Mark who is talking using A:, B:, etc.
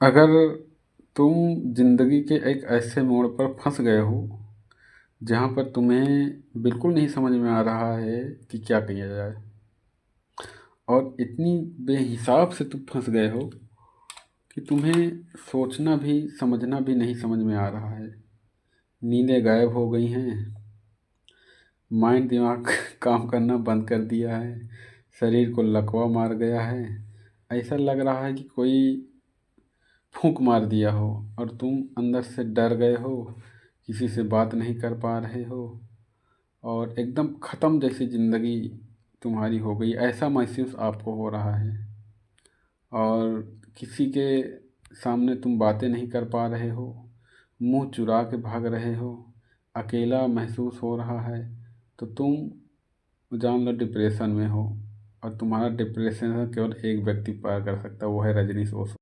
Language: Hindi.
A: अगर तुम ज़िंदगी के एक ऐसे मोड़ पर फंस गए हो जहाँ पर तुम्हें बिल्कुल नहीं समझ में आ रहा है कि क्या किया जाए, और इतनी बेहिसाब से तुम फंस गए हो कि तुम्हें सोचना भी समझना भी नहीं समझ में आ रहा है। नींदें गायब हो गई हैं, माइंड दिमाग काम करना बंद कर दिया है, शरीर को लकवा मार गया है। ऐसा लग रहा है कि कोई फूंक मार दिया हो और तुम अंदर से डर गए हो, किसी से बात नहीं कर पा रहे हो और एकदम ख़त्म जैसी ज़िंदगी तुम्हारी हो गई, ऐसा महसूस आपको हो रहा है। और किसी के सामने तुम बातें नहीं कर पा रहे हो, मुंह चुरा के भाग रहे हो, अकेला महसूस हो रहा है। तो तुम जान लो डिप्रेशन में हो, और तुम्हारा डिप्रेशन केवल एक व्यक्ति पार कर सकता है, वो है रजनीश ओसवाल।